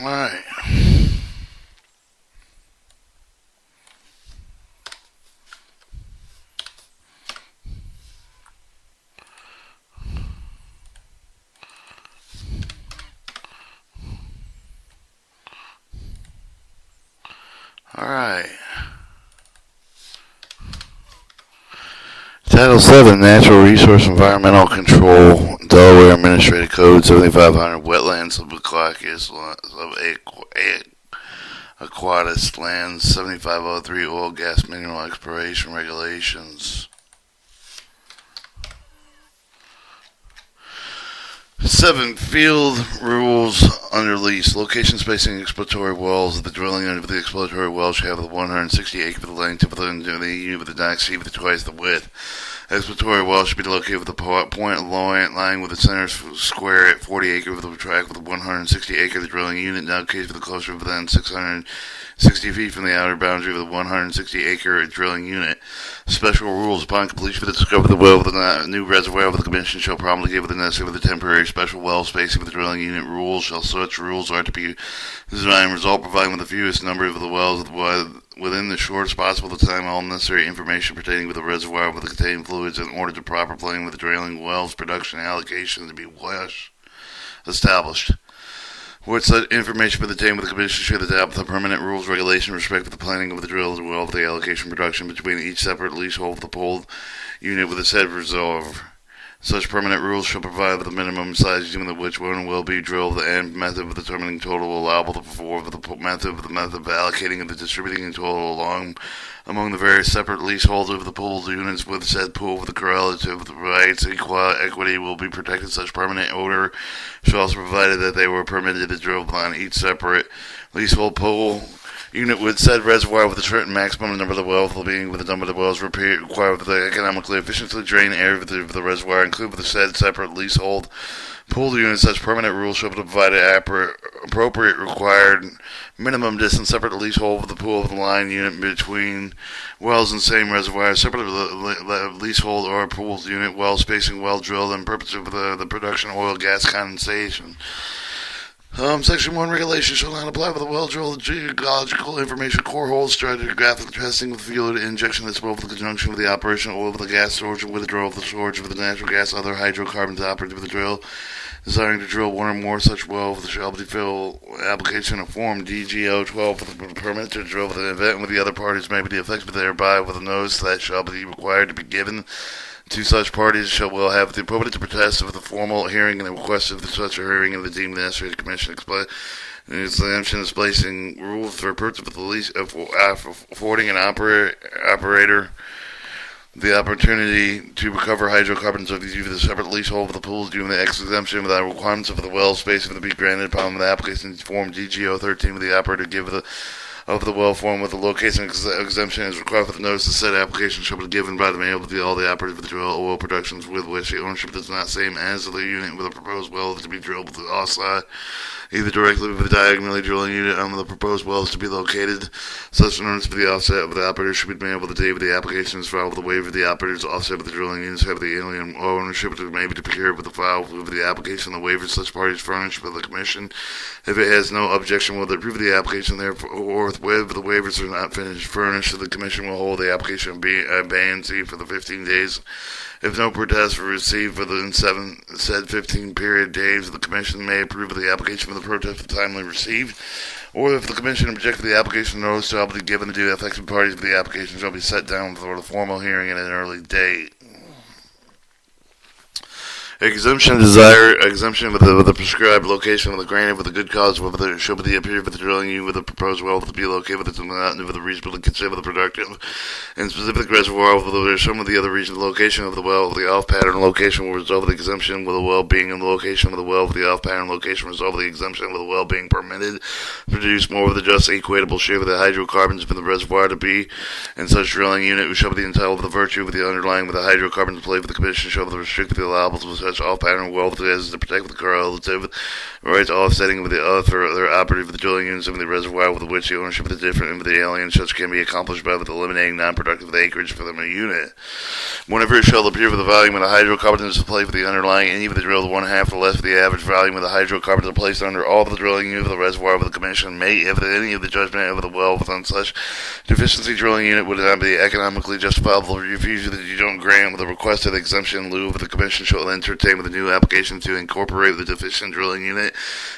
Alright. Alright. Title 7, Natural Resource Environmental Control, Delaware Administrative Code 7500, Wetlands, Aquatis Lands, 7503, Oil, Gas, Mineral Exploration Regulations. 7. Field rules under lease. Location, spacing, exploratory wells. The drilling of the exploratory wells shall have the 160 acre of the length of the unit with the not exceed with twice the width. Exploratory well should be located with the point lying with the center square at 40 acre with the track with the 160 acre of the drilling unit now located with the closer within 660 feet from the outer boundary of the 160 acre drilling unit. Special rules. Upon completion of the discovery of the well with a new reservoir of the commission shall promulgate with the necessary with the temporary special well spacing with the drilling unit rules. Such rules are to be designed result providing with the fewest number of the wells within the shortest possible time all necessary information pertaining with the reservoir with the contained fluids in order to proper planning with the drilling wells production allocation to be established. Where such information be obtained with the commission should adopt the permanent rules regulation respect for the planning of the drill as well as the allocation production between each separate leasehold of the pulled unit with the said reserve. Such permanent rules shall provide for the minimum size using which one will be drilled and method of determining total allowable to perform the method of allocating and the distributing in total among the various separate leaseholders of the pooled units with said pool with the relative rights equity will be protected. Such permanent order shall also provide that they were permitted to drill on each separate leasehold pool unit with said reservoir with a certain maximum number of the wells being with the number of the wells required with the economically efficiently drain area of the reservoir include with the said separate leasehold pooled unit. Such permanent rules shall provide appropriate required minimum distance separate leasehold of the pool of the line unit between wells in the same reservoir, separate leasehold or pooled unit, well spacing, well drilled, and purpose of the production of oil, gas, condensation. Section 1 regulation shall not apply for the well-drilled geological information core holes, stratigraphic testing with fuel injection that's both in conjunction with the operation of oil with the gas storage and withdrawal of the storage of the natural gas, other hydrocarbons operated with the drill. Desiring to drill one or more such wells shall be fill application of Form DGO 12 for the permit to drill with the event with the other parties may be affected thereby with a notice that shall be required to be given to such parties shall will have the ability to protest with the formal hearing and the request of such a hearing and the deemed necessary commission explain exemption is placing rules for purpose of the lease of affording an operator the opportunity to recover hydrocarbons of these the separate leasehold of the pools given the exemption without requirements of the well spacing to be granted upon the application form DGO 13 with the operator give of the well form with the location exemption is required for the notice the said application shall be given by the mail to all the operators of the drill oil productions with which the ownership does not same as the unit with a proposed well to be drilled with the offside either directly with the diagonally drilling unit on the proposed wells to be located. Such notice for the offset of the operator should be made with the date of the application is filed with the waiver of the operator's offset of the drilling units have the alien ownership to may be procured with the file with the application the waiver such parties furnished with the commission. If it has no objection will approve the application therefore with the waivers are not furnished the commission will hold the application abeyance for the 15 days. If no protest were received within said 15 period days, the Commission may approve of the application of the protest timely received, or if the Commission objects to the application, notice shall be given to the affected parties of the application shall be set down for the formal hearing at an early date. Exemption with the prescribed location of the granted with a good cause whether it shall be the appear with the drilling unit with the proposed well to be located with the reasonably considered the productive and specific reservoir whether some of the other region the location of the well the off pattern location will resolve the exemption with the well being in the location of the well with the off pattern location resolve the exemption with the well being permitted produce more of the just equatable share of the hydrocarbons from the reservoir to be and such drilling unit shall be entitled with the virtue of the underlying with the hydrocarbons played with the commission shall be restricted the allowable to such off-pattern well as to protect the correlative rights offsetting with the other operative of the drilling units of the reservoir with which the ownership of the different of the alien such can be accomplished by with eliminating non-productive acreage for the unit. Whenever it shall appear for the volume of the hydrocarbons to play for the underlying any of the drilled one half or less of the average volume of the hydrocarbons are placed under all of the drilling unit of the reservoir of the commission may, if any of the judgment of the well within such deficiency drilling unit would not be economically justifiable, refuse that you don't grant with a requested exemption in lieu of the commission shall entertain with a new application to incorporate the deficient drilling unit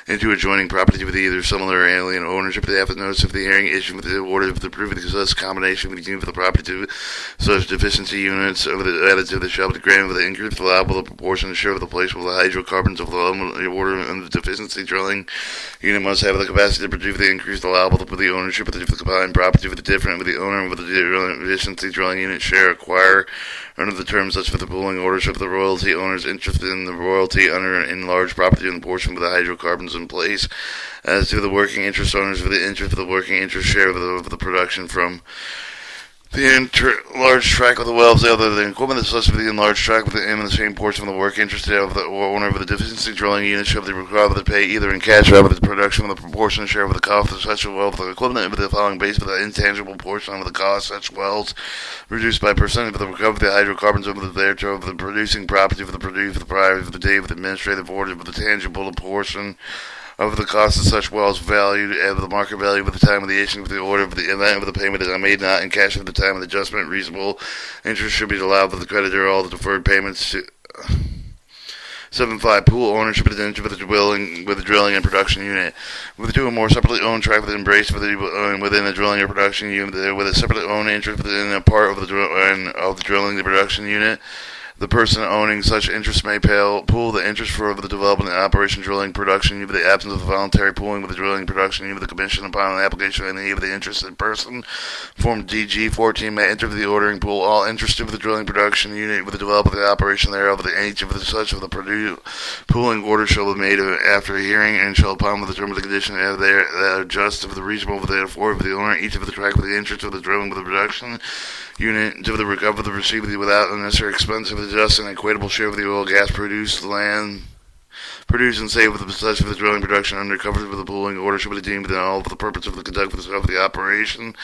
into adjoining property with either similar alien ownership. They have to notice of the hearing issued with the order of the proof of such combination with the unit of the property to such deficiency units of the added to the shall be granted with the increase allowable the proportion to share of the place with the hydrocarbons of the order and the deficiency drilling unit must have the capacity to produce the increased allowable with the ownership of the combined property with the different with the owner with the deficiency drilling unit share acquire under the terms such for the pooling ownership of the royalty owners interested in the royalty under enlarged property in the portion with the hydrocarbons in place as to the working interest owners with the interest of the working interest share of the production from the enlarged tract of the wells, other than equipment that's listed for the enlarged tract within the same portion of the work interested of the owner of the deficiency drilling unit shall be required to pay either in cash or with the production of the proportionate share of the cost of such a well with the equivalent of the following base for the intangible portion of the cost of such wells reduced by percentage of the recovery of the hydrocarbons of the thereto of the producing property for the produce of the prior of the day of the administrative order of the tangible portion of the cost of such wells valued at the market value at the time of the issuing of the order of the event of the payment is made not in cash at the time of the adjustment. Reasonable interest should be allowed for the creditor. All the deferred payments to 7.5 pool ownership of the interest with the drilling and production unit with two or more separately owned tract with embrace within the drilling or production unit with a separately owned interest within a part of the drilling the production unit. The person owning such interest may pool the interest for the development and operation drilling production unit with the absence of the voluntary pooling with the drilling production unit with the commission upon an application of any of the interested person. Form DG 14 may enter the ordering pool all interested with the drilling production unit with the development and operation thereof. Each of the such of the pooling order shall be made after a hearing and shall upon with the term of the condition that are just of the reasonable with the afford of the owner each of the track with the interest of the drilling with the production unit to the recover the receive without unnecessary expense of the just and equitable share of the oil, gas produced, land produced and saved with the possession of the drilling production under cover of the pooling order should be deemed within all for the purpose of the conduct of the operation.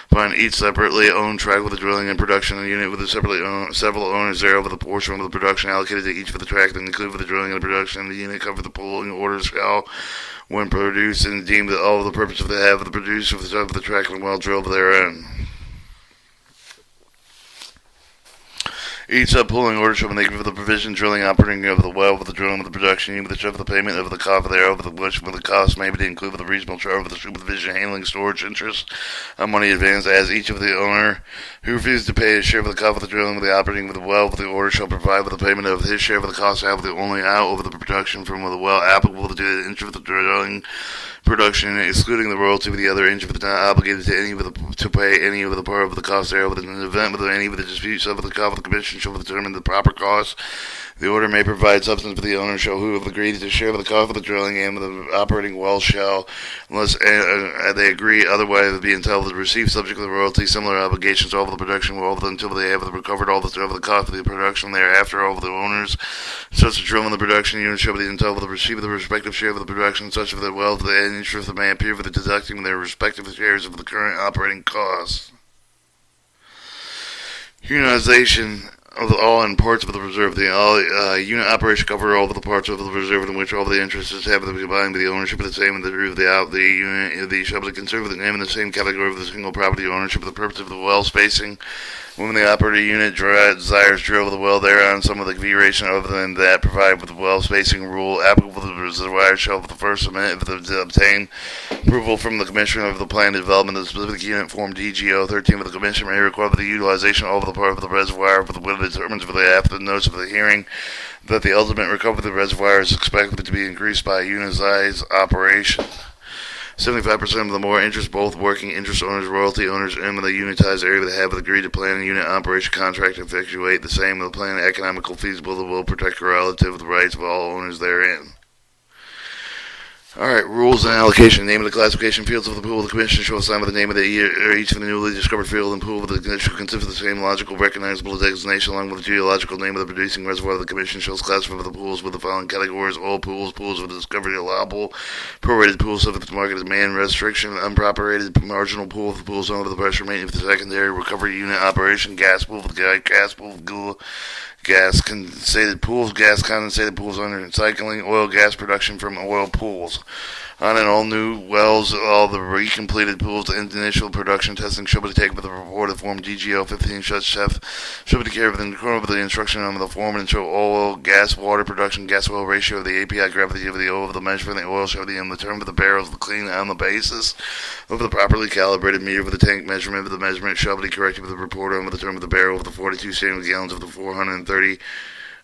Find each separately owned tract with the drilling and production unit with the several owners thereof with a portion of the production allocated to each for the tract and include for the drilling and production. The unit cover the pooling order shall when produced and deemed that all of the purpose of the have of the produce of the tract and well drilled therein. Each sub-pooling order shall be made for the provision, drilling, operating of the well, with the drilling, with the production, unit, with the of the payment of the cost thereof, with which with the cost may be included with the reasonable charge of the supervision, handling, storage, interest, on money advanced, as each of the owner who refuses to pay his share of the cost of the drilling, with the operating of the well, with the order shall provide with the payment of his share of the cost out of the only out over the production from the well applicable to the interest of the drilling production, excluding the royalty with the other interest of the not obligated to any of the to pay any of the part of the cost thereof. In an event with any of the disputes of the cost of the commission shall determine the proper cost. The order may provide substance for the owner shall who have agreed to share the cost of the drilling and the operating well shall, unless they agree otherwise, be entitled to receive subject to the royalty similar obligations all of the production well until they have recovered all the cost of the production thereafter. All of the owners such a drilling the production unit shall be entitled to receive the respective share of the production such of the well to the interest that may appear for the deducting their respective shares of the current operating costs. Unitization of all and parts of the reserve. The unit operation cover all of the parts of the reserve in which all the interests have to be combined with the ownership of the same and the root of the unit. The shall be conserved with the name in the same category of the single property ownership for the purpose of the well spacing. When the operating unit desires drill the well thereon, some of the configuration other than that provide with the well spacing rule applicable to the reservoir shall the first submit to obtain approval from the commissioner of the plan development of the specific unit form DGO 13 with the commission may require the utilization of all of the part of the reservoir for the will determines for the after the notice of the hearing that the ultimate recovery of the reservoir is expected to be increased by a unitized operation. 75% of the more interest, both working interest owners, royalty owners, and the unitized area that have agreed to plan a unit operation contract to effectuate the same of the plan economical feasible that will protect relative the rights of all owners therein. Alright, rules and allocation. Name of the classification fields of the pool. The commission shall assign with the name of each of the newly discovered field and pool with the condition consist of the same logical recognizable designation along with the geological name of the producing reservoir. The commission shall classify the pools with the following categories: all pools, pools with the discovery allowable, prorated pools subject to market demand restriction, unproperated marginal pool of the pools under the pressure maintenance of the secondary recovery unit operation, gas pool with gas pool with gas condensated pools, gas condensated pools under recycling, oil gas production from oil pools. On and all new wells, all the recompleted pools, the initial production testing should be taken with the report of Form DGL 15. Such test should be carried within the instruction of the form and show oil, gas, water production, gas oil ratio of the API gravity of the oil, of the measurement of the oil, show the term of the barrels, the clean on the basis of the properly calibrated meter of the tank measurement of the measurement shall be corrected with the report on the term of the barrel of the 42 standard gallons of the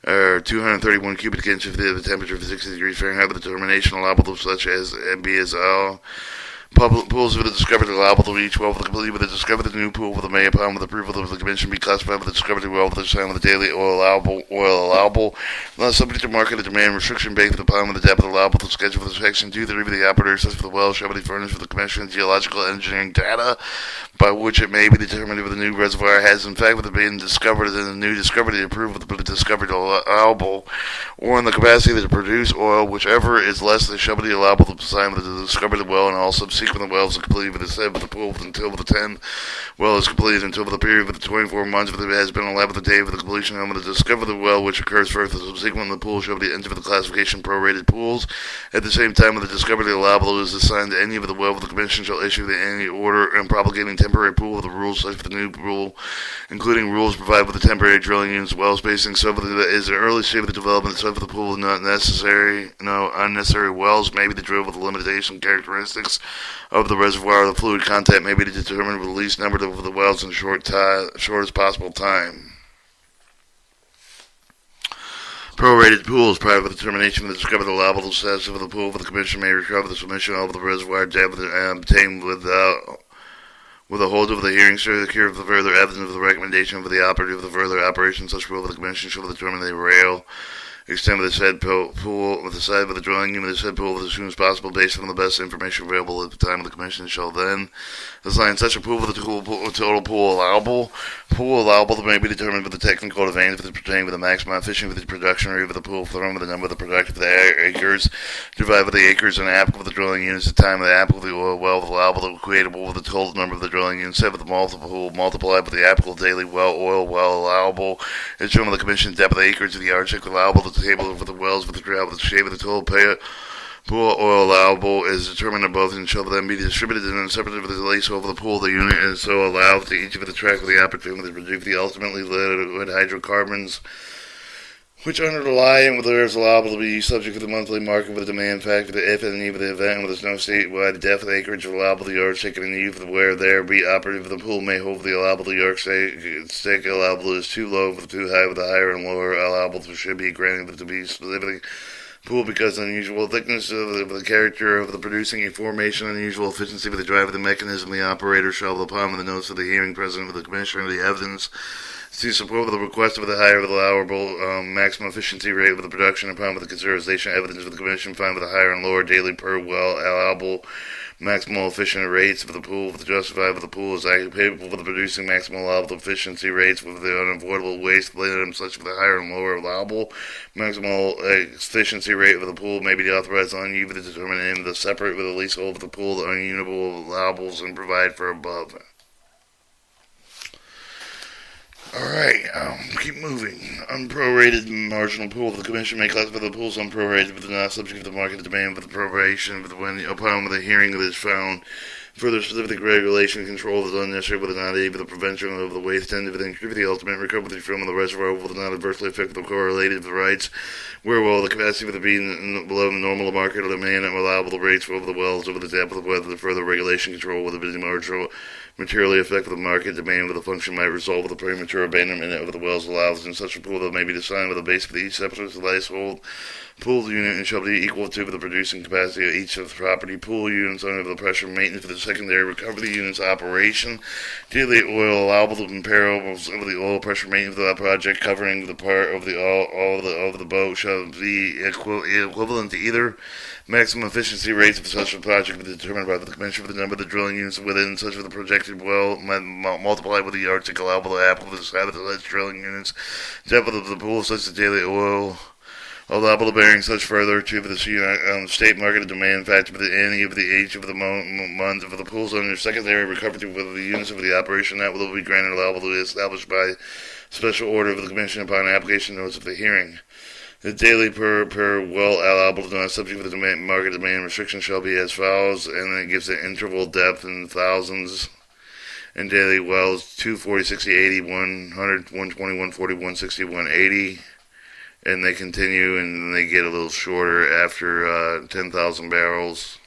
231 cubic inches of the temperature of 60 degrees Fahrenheit with determination allowable such as BSL. Public pools with the discovered allowable to each well with the complete with the discovered the new pool with the may upon with approval of the commission be classified with the discovered well with the sign with the daily oil allowable not subject to market or demand restriction based upon with the depth allowable to schedule for the section 2 3 of the operator such for the well shall be furnished with the commission geological engineering data by which it may be determined if the new reservoir has in fact been discovered and the new discovery approved with the discovered allowable or in the capacity to produce oil whichever is less than shall be allowable to sign with the discovered well and all subsequent wells are completed with the 7th pool until the 10th well is completed until the period of the 24 months if it has been allowed with the day of the completion of the discovery of the well which occurs first. The subsequent the pool shall be entered for the classification prorated pools. At the same time, when the discovery allowable is assigned to any of the well, the commission shall issue the any order and propagating temporary pool with the rules such for the new rule, including rules provided with the temporary drilling units, well spacing, so that is the early stage of the development, so for the pool not necessary, no unnecessary wells may be drilled with the limitation characteristics of the reservoir. The fluid content may be determined with the least number of the wells in shortest possible time. Prorated pools, private determination of the discovered allowable status of the pool for the commission may recover the submission of the reservoir depth obtained with a hold of the hearing secure of the further evidence of the recommendation of the operative of the further operation. Such pool for the commission shall determine the rail extend with the said pool with the side of the drilling unit of the said pool as soon as possible based on the best information available at the time of the commission shall then assign such a pool with the total pool allowable. Pool allowable may be determined with the technical advantage of the pertaining with the maximum efficiency with the production rate of the pool thrown with the number of the productive acres divided by the acres and applicable with the drilling units at the time of the applicable the oil well with allowable equatable with the total number of the drilling units set with the multiple pool multiplied with the applicable daily well oil well allowable is shown with the commission depth of the acres of the yard check allowable the table for the wells with the drought with the shape of the total pool oil allowable is determined above and shall then be distributed in a separate with the lace over the pool. The unit is so allowed to each of the track of the opportunity to produce the ultimately liquid hydrocarbons which underlying with there is allowable to be subject to the monthly market with a demand factor if and even the event where there's no statewide depth of acreage allowable the yard stick and the where there be operative the pool may hold the allowable the yard stick allowable is too low with too high with the higher and lower allowable should be granted to be specifically pool because unusual thickness of the character of the producing a formation, unusual efficiency of the drive of the mechanism, the operator shall upon the notice of the hearing president of the commissioner of the evidence to support the request of the higher of the allowable maximum efficiency rate of the production upon with the consideration evidence of the commission find with the higher and lower daily per well allowable maximal efficient rates of the pool with the justified with the pool is capable of the producing maximal allowable efficiency rates with the unavoidable waste limit such for the higher and lower allowable maximal efficiency rate of the pool may be authorized on you to determine in the separate with the least hold of the pool the ununible allowables and provide for above. Alright, keep moving. Unprorated marginal pool. The commission may classify the pools unprorated but not subject to the market demand for the proration when upon the hearing of it is found. Further specific regulation control is unnecessary but not aid for the prevention of the waste end of the ultimate recovery from the reservoir will not adversely affect the correlated the rights where will the capacity of the being below the normal market or demand and allowable rates for the wells over the depth of the weather. The further regulation control with the busy marginal materially affect the market demand with the function might result with the premature abandonment of the wells allows in such a pool that may be designed with the base of each separate leasehold pool unit and shall be equal to the producing capacity of each of the property pool units under the pressure maintenance for the secondary recovery unit's operation. Daily oil allowable to comparables of the oil pressure maintenance of the project covering the part of the all of the boat shall be equivalent to either maximum efficiency rates of such a project be determined by the commission for the number of the drilling units within such of the projected well multiplied with the Arctic allowable applicable to the size of the alleged drilling units, depth of the pool such as daily oil allowable to bearing such further to the state market demand factor for any of the age of the month of the pools under secondary recovery with the units of the operation that will be granted allowable to be established by special order of the commission upon application notice of the hearing. The daily per well allowable to not subject to the market demand restriction shall be as follows, and then it gives the interval depth in thousands. And daily wells 240, 60, 80, 100, 120, 140, 160, 180. And they continue and they get a little shorter after 10,000 barrels.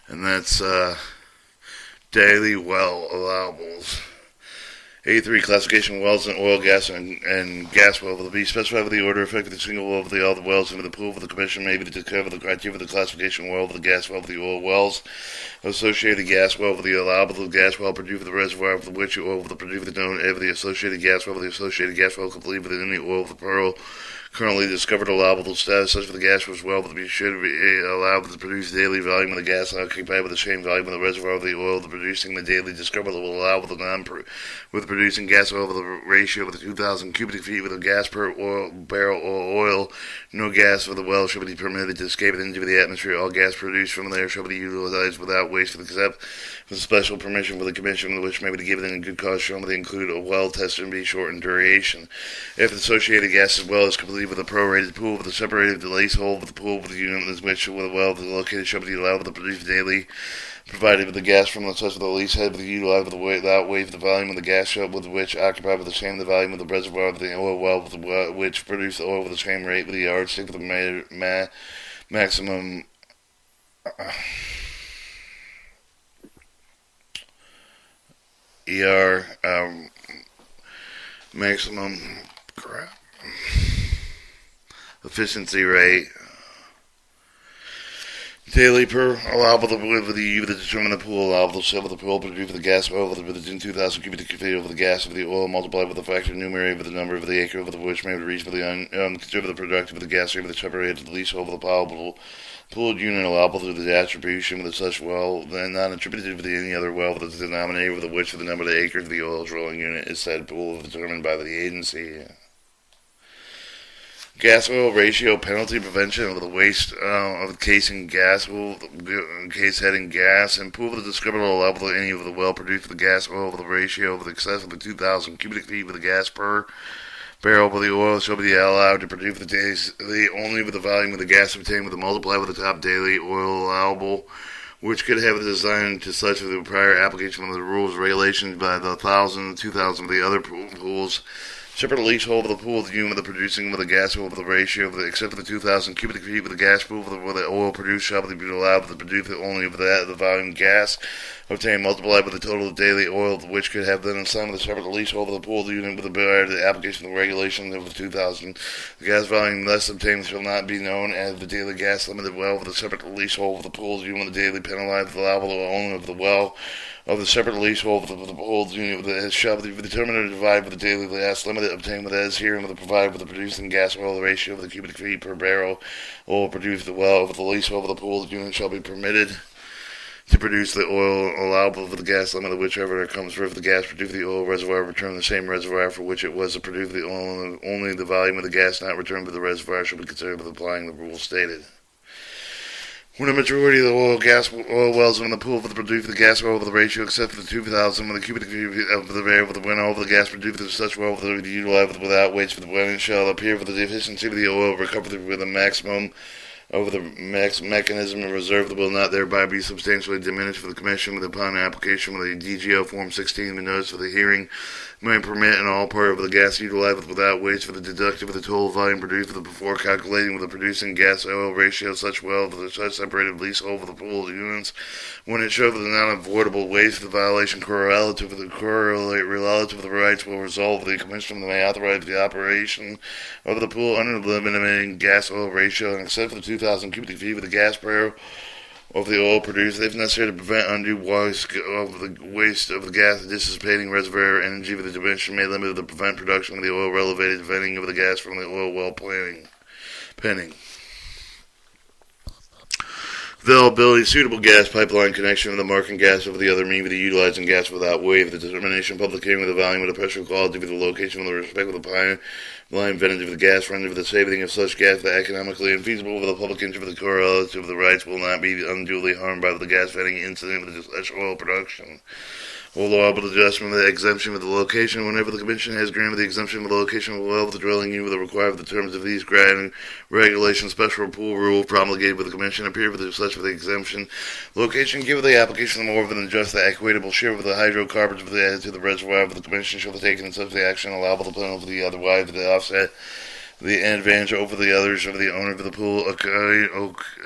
And that's daily well allowables. 83 classification wells and oil, gas, and gas well will be specified with the order effective the single well of all the wells into the pool for the commission may be to cover the criteria for the classification well of the gas well of the oil wells, associated gas well with the allowable gas well produced for the reservoir of the which oil will produce the known of the associated gas well with the associated gas well complete within the oil of the pearl currently discovered allowable status such for the gas was well but should be allowed to produce daily volume of the gas occupied with the same volume of the reservoir of the oil the producing the daily discoverable will allow with the with producing gas oil with a ratio of the 2,000 cubic feet with a gas per barrel of oil. No gas for the well shall be permitted to escape into the atmosphere. All gas produced from there shall be utilized without waste except with special permission for the commission which may be given in good cause shown to include a well test and be short in duration. If the associated gas as well is complete with a prorated pool with a separated lace hole with the pool with the unit in which with a well located shall be allowed to produce daily provided with the gas from the touch of the lease head with the utilized without wave the volume of the gas shell with which occupied with the same the volume of the reservoir of the oil well with which produce the oil with the same rate with the yardstick with the maximum maximum efficiency rate. Daily per allowable to determine the pool allowable to sell the pool produced for the gas oil within 2,000 cubic feet of the gas of the oil multiplied with the factor numerator with the number of the acre of which may be reached for the conservative productive of the gas rate with the separated leasehold of the pooled unit allowable to the attribution with such well then not attributed with any other well with the denominator with which for the number of the acres of the oil drilling unit is said pool determined by the agency. Gas oil ratio penalty prevention of the waste of casing gas oil, case heading gas, and pool the discoverable level of any of the well produced for the gas oil with the ratio of the excess of the 2,000 cubic feet with the gas per barrel of the oil shall be allowed to produce the daily only with the volume of the gas obtained with the multiply with the top daily oil allowable, which could have a design to such of the prior application of the rules regulations by the 1,000 and 2,000 of the other pools. Separate leasehold of the pool of the unit of the producing with the gas oil with the ratio of the except for the 2,000 cubic feet with the gas pool with the oil produced shall be allowed to produce only of that the volume gas obtained multiplied with the total of daily oil which could have been assigned with the separate leasehold of the pool of the unit with the application of the regulations of the 2,000. The gas volume thus obtained shall not be known as the daily gas limited well with the separate leasehold of the pool of the unit with the daily penalized allowable only of the well of the separate leasehold of the pooled unit that shall be determined to divide with the daily gas limited obtained with as here and with the provided with the producing gas oil the ratio of the cubic feet per barrel oil produced the well of the leasehold of the pooled unit shall be permitted to produce the oil allowable for the gas limit of whichever it comes for. If the gas produced the oil reservoir returned the same reservoir for which it was to produce the oil, only the volume of the gas not returned to the reservoir shall be considered with applying the rule stated. When a majority of the oil wells in the pool for the produce the gas oil with the ratio except for the 2,000 with the cubic feet of the barrel with the wind over the gas produced with such well with the utilized without waste for the wind shall appear for the deficiency of the oil recovered with a maximum over the mechanism of reserve that will not thereby be substantially diminished for the commission with upon application with the DGO Form 16 the notice for the hearing may permit in all part of the gas utilized without waste for the deductive of the total volume produced for the before calculating with the producing gas oil ratio such well for the such separated leasehold for the pool units when it showed for the non-avoidable waste the violation correlative of the rights will resolve the commission may authorize the operation of the pool under the limiting gas oil ratio and except for the 2,000 cubic feet of the gas barrel of the oil produced, if necessary, to prevent undue waste of the gas dissipating reservoir energy of the dimension may limit to prevent production of the oil elevated venting of the gas from the oil well penning. Availability, suitable gas pipeline connection of the marking gas over the other mean of the utilizing gas without wave, the determination, public hearing of the volume of the pressure quality of the location with the respect of the pipeline venting of the gas run of the saving of such gas that economically infeasible with the public interest of the correlative of the rights will not be unduly harmed by the gas venting incident with such oil production. Allowable adjustment of the exemption of the location whenever the Commission has granted the exemption of the location of the well of the drilling unit with the required the terms of these granting regulations special pool rule promulgated with the Commission appear for such for the exemption location give the application more than just the equitable share of the hydrocarbons of the added to the reservoir of the Commission shall be taken in such the action allowable the penalty otherwise the offset the advantage over the others of the owner of the pool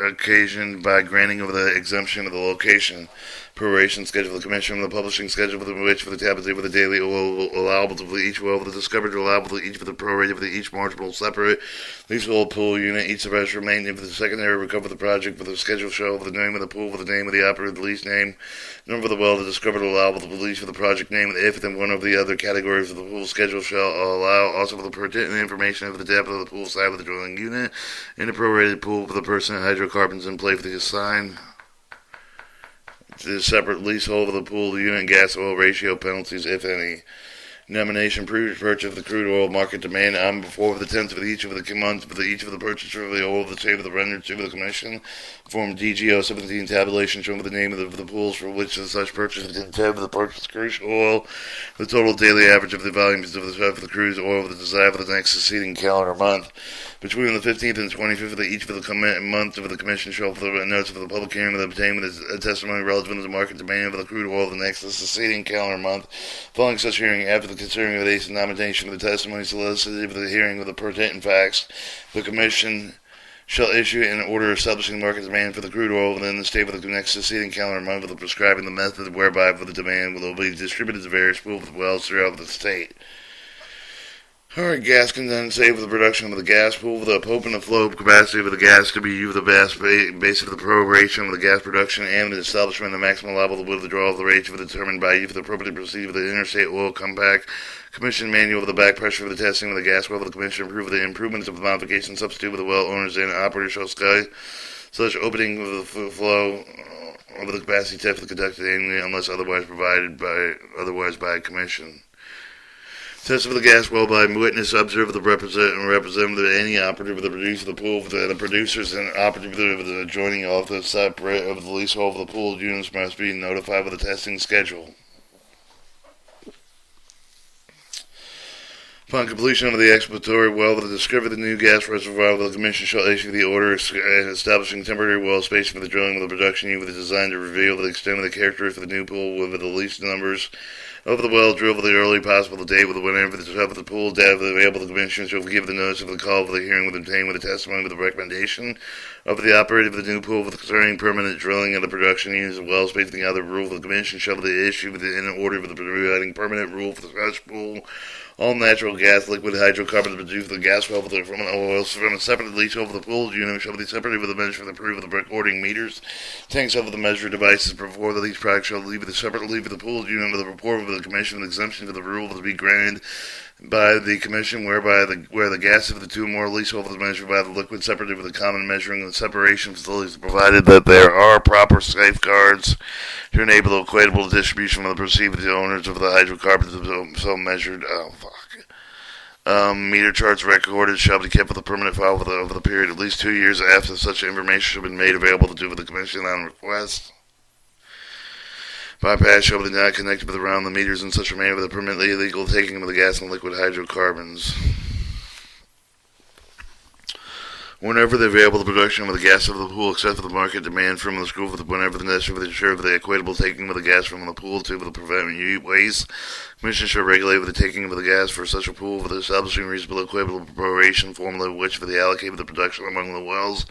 occasioned by granting of the exemption of the location. Proration schedule of the Commission, the publishing schedule for which for the tablet for the daily oil allowable to each well for the discovered allowable to each for the prorated for the each marginal separate leasehold pool unit each of us remaining for the secondary recover the project for the schedule show for the name of the pool for the name of the operator the lease name number of the well the discovered allowable to lease for the project name if then one of the other categories of the pool schedule shall allow also for the pertinent information of the depth of the pool side of the drilling unit in the prorated pool for the person and hydrocarbons in play for the assigned the separate leasehold of the pool unit gas oil ratio penalties, if any. Nomination purchase of the crude oil market demand on before the 10th of each of the month for each of the purchaser of the oil of the state of the rendered to the Commission. Form DGO 17 tabulation showing the name of the pools for which such purchase is intended for the purchase of crude oil, the total daily average of the volumes of the crude oil of the desire for the next succeeding calendar month. Between the 15th and 25th of each of the month of the Commission shall for the notice of the public hearing of the obtainment of testimony relative to the market demand of the crude oil of the next succeeding calendar month. Following such hearing, after the considering of the nomination of the testimony solicited for the hearing of the pertinent facts, the Commission shall issue an order establishing the market demand for the crude oil within the state of the next succeeding calendar month with prescribing the method whereby for the demand will be distributed to various pools of wells throughout the state. Alright, gas condensate for the production of the gas pool, the open the flow capacity of the gas to be used the base of the proration of the gas production and the establishment of the maximum allowable withdrawal of the rate determined by you for the appropriate proceed with the interstate oil compact Commission manual of the back pressure for the testing of the gas well of the Commission approve the improvements of the modification substitute with the well owners and operators shall sky such opening of the flow of the capacity test for the conducted annually unless otherwise provided by Commission. Test of the gas well by witness, observer, the representative, any operative of the producer of the pool, the producers and operative of the adjoining office separate of the leasehold of the pool units must be notified of the testing schedule. Upon completion of the exploratory well with the discovery of the new gas reservoir, the Commission shall issue the order establishing temporary well spacing for the drilling of the production unit with the design to reveal the extent of the characteristics of the new pool with the least numbers of the well drilled for the early possible date with the whenever the top of the pool data available. The Commission shall give the notice of the call for the hearing with obtained with the testimony with the recommendation of the operator of the new pool for concerning permanent drilling of the production units of wells based on the other rule. The Commission shall issue in order for the providing permanent rule for the such pool. All natural gas, liquid hydrocarbons produced from the gas well from an oil from a separate leasehold of the pool unit shall be separated with the measure for the proof of the recording meters. Tanks of the measure devices before the lease product shall leave the separate leave of the pool unit with the report of the Commission with exemption for the rule to be granted by the Commission where the gas of the two or more leaseholds is measured by the liquid separated with the common measuring and separation facilities provided that there are proper safeguards to enable the equitable distribution of the perceived the owners of the hydrocarbons so measured. Meter charts recorded shall be kept with a permanent file over the period at least 2 years after such information should have been made available to the Commission on request. Bypass shall be not connected with around the meters in such a manner with a permanently illegal taking of the gas and liquid hydrocarbons. Whenever the available production of the gas of the pool, except for the market demand from the school, whenever the necessary for the ensure of the equitable taking of the gas from the pool to prevent waste, Commission shall regulate with the taking of the gas for such a pool for the establishing reasonable equitable proration formula which for the allocate of the production among the wells,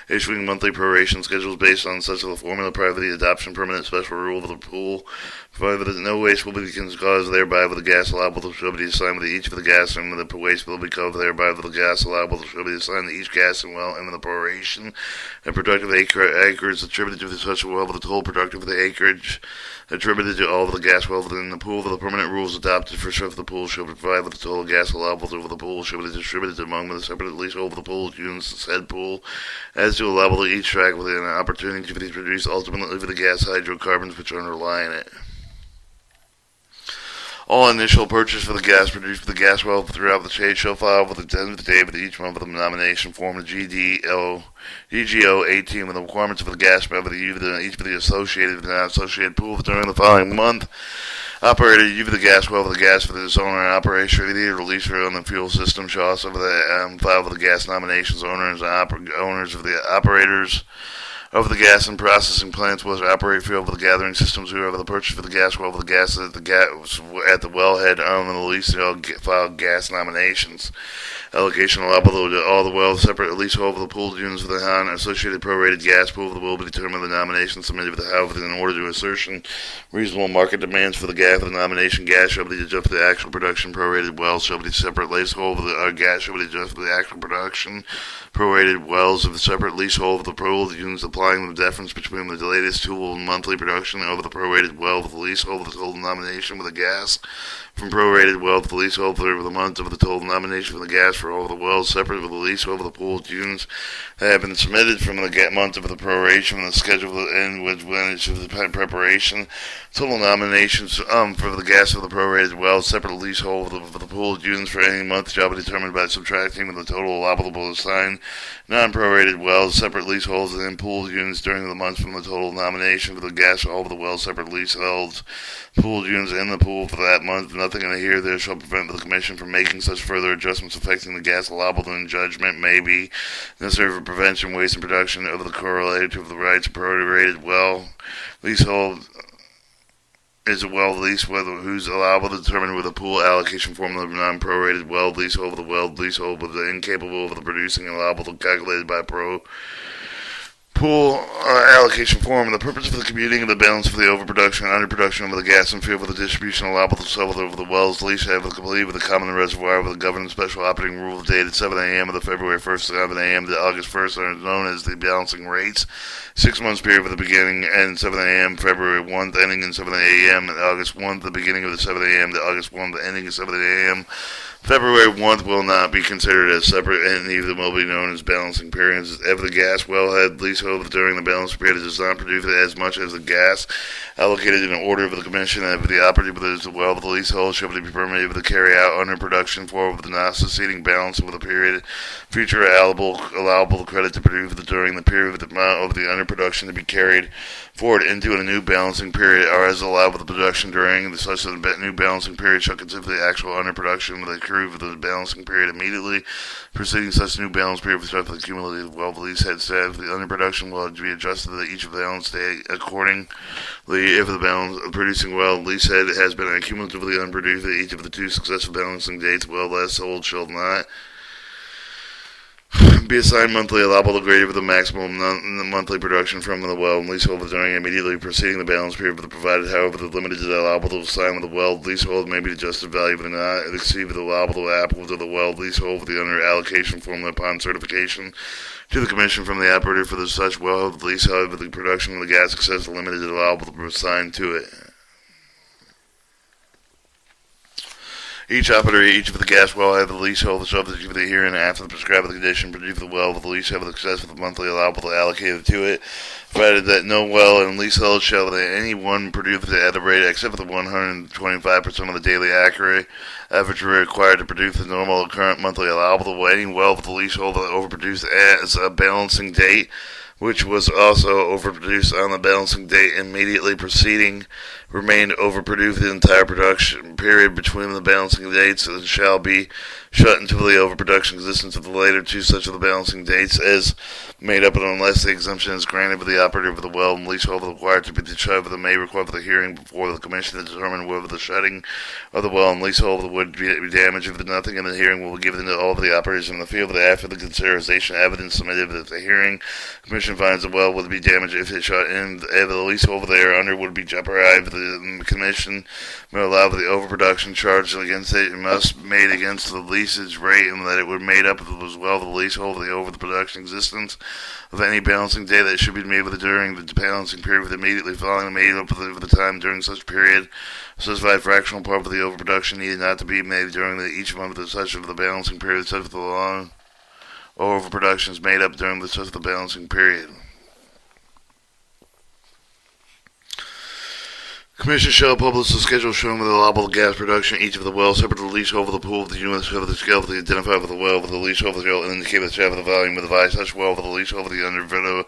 issuing monthly proration schedules based on such a formula prior to the adoption permanent special rule of the pool, provided that no waste will be caused thereby with the gas allowable to be assigned with each of the gas and with the waste will be covered thereby with the gas allowable to be assigned to each gas and well and with the proration and productive acres attributed to such a well with the total productive of the acreage attributed to all of the gas wells within the pool. For the permanent rules adopted for the pool shall provide that the total gas allowable over the pool shall be distributed among the separate leasehold of the pool units of said pool, as to allowable to each tract within an opportunity to be produced ultimately for the gas hydrocarbons which underlie in it. All initial purchase for the gas produced for the gas well throughout the trade shall file with the end of the day of each month of the nomination form of GGO 18 with the requirements for the gas well with each of the associated and non-associated pools during the following month. Operator, for the gas well with the gas for the owner and operation of the release for on the fuel system shall also file with the gas nominations owners of the operators over the gas and processing plants was operate field for the gathering systems whoever the purchase for the gas well for the gas at the wellhead on the lease shall file gas nominations. Allocation allowable to all the wells separate leasehold of the pooled units of the HON associated prorated gas pool will be determined the nomination submitted with the however in order to assertion reasonable market demands for the gas of the nomination gas shall be adjusted for the actual production prorated wells shall be separate leasehold of the gas shall be adjusted for the actual production prorated wells of the separate leasehold of the pooled units applying the difference between the latest tool and monthly production over the prorated well of the leasehold of the total nomination with the gas from prorated well of the leasehold for the month of the total nomination for the gas for all the wells separate with the leasehold of the pooled units that have been submitted from the month of the proration and the schedule and with of the preparation. Total nominations for the gas of the prorated wells separate leasehold of the pooled units for any month shall be determined by subtracting the total allowable assigned non-prorated wells separate leaseholds and pooled units during the month from the total nomination for the gas of all of the wells separate leaseholds pooled units in the pool for that month. Nothing in here there shall prevent the Commission from making such further adjustments affecting the gas allowable in judgment may be necessary for prevention, waste, and production of the correlated to the rights of prorated well leasehold is a well lease whether who's allowable to determine with a pool allocation formula of non-prorated well leasehold of the well leasehold with the incapable of the producing allowable to calculated by pool allocation form. The purpose of the commuting of the balance for the overproduction and underproduction of the gas and fuel for the distribution allowable to sell over the wells lease have complete with the common reservoir with the governing special operating rule dated 7 a.m. of the February 1st, 7 a.m. to August 1st are known as the balancing rates. 6 months period for the beginning and 7 a.m. February 1st, ending in 7 a.m. August 1st, the beginning of the 7 a.m. to August 1st, the ending of 7 a.m. February 1st will not be considered as separate and neither will be known as balancing periods. If the gas wellhead leasehold during the balancing period does not produce as much as the gas allocated in order of the Commission, and if the operative of the well of the leasehold shall be permitted to carry out underproduction for the not succeeding balance of the period, future allowable credit to produce during the period of the amount of the underproduction to be carried forward into a new balancing period or as allowed with the production during such a new balancing period shall consider the actual underproduction with the accrued for the balancing period immediately preceding such new balance period with respect to the cumulative well the lease had said the underproduction will be adjusted to each balance day accordingly if the balance producing well lease head has been cumulatively unproduced at each of the two successive balancing dates well less sold shall not be assigned monthly allowable to greater the maximum monthly production from the well and leasehold during immediately preceding the balance period for the provided however the limited allowable to assign with the well leasehold may be adjusted value but not exceed the allowable applicable to the well leasehold with the under allocation formula upon certification to the Commission from the operator for the such well lease however the production of the gas excess the limited allowable to be assigned to it. Each operator, each of the gas well have the leasehold, the subject of the herein after the prescribed condition, produce the well with the lease have the excess of the monthly allowable allocated to it, provided that no well and leasehold shall any one produce at a rate except for the 125% of the daily average required to produce the normal current monthly allowable. Any well with the leasehold that overproduced as a balancing date which was also overproduced on the balancing date immediately preceding, remained overproduced the entire production period between the balancing dates and shall be shut until the overproduction existence of the later two such of the balancing dates as made up unless the exemption is granted by the operator of the well and leaseholder required to be the shut of the may require for the hearing before the commission to determine whether the shutting of the well and leaseholder would be damaged if nothing in the hearing will be given to all of the operators in the field. After the consideration of evidence submitted at the hearing, the commission finds the well would be damaged if it shut in, if the leaseholder thereafter would be jeopardized. The commission may allow the overproduction charge against it must be made against the leasage rate and that it would be made up as well the leaseholder the over the production existence of any balancing day that should be made with during the balancing period with immediately following made up of the time during such period. Specified fractional part of the overproduction needed not to be made during each month of such of the balancing period such of the long overproduction is made up during the such of the balancing period. Commission shall publish the schedule showing the allowable gas production each of the wells separate the leasehold of the pool of the units of the scale of the identified with the well with the leasehold of the scale and indicate the shaft of the volume of the device such well with the leasehold of the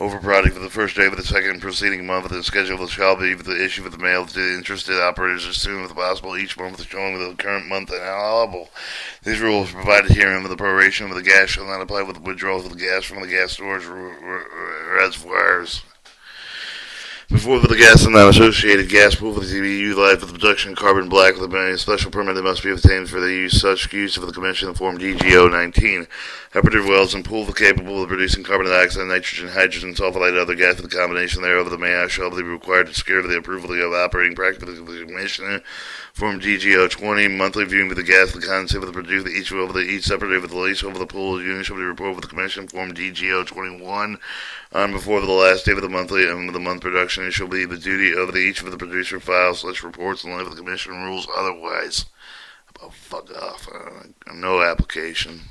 over product for the first day of the second preceding month of the schedule shall be the issue of the mail to the interested operators as soon as possible each month showing the current month and allowable. These rules provided herein with the proration of the gas shall not apply with the withdrawals of the gas from the gas storage reservoirs. Before the gas and non-associated gas pool to be utilized for the production of carbon black with a special permit that must be obtained for the such use of the Commission Form DGO 19. Operative wells and pools capable of producing carbon dioxide, nitrogen, hydrogen, sulfide, and other gas with the combination thereof the may shall be required to secure the approval of operating practice of the Commission Form DGO 20. Monthly viewing with the gas and the condensate with the producer each well with each separate with the lease over the pool unit shall be reported with the Commission Form DGO 21 on before the last day of the monthly and the month production. It shall be the duty of each of the producer files such reports unless the Commission rules otherwise. Fuck off. No application.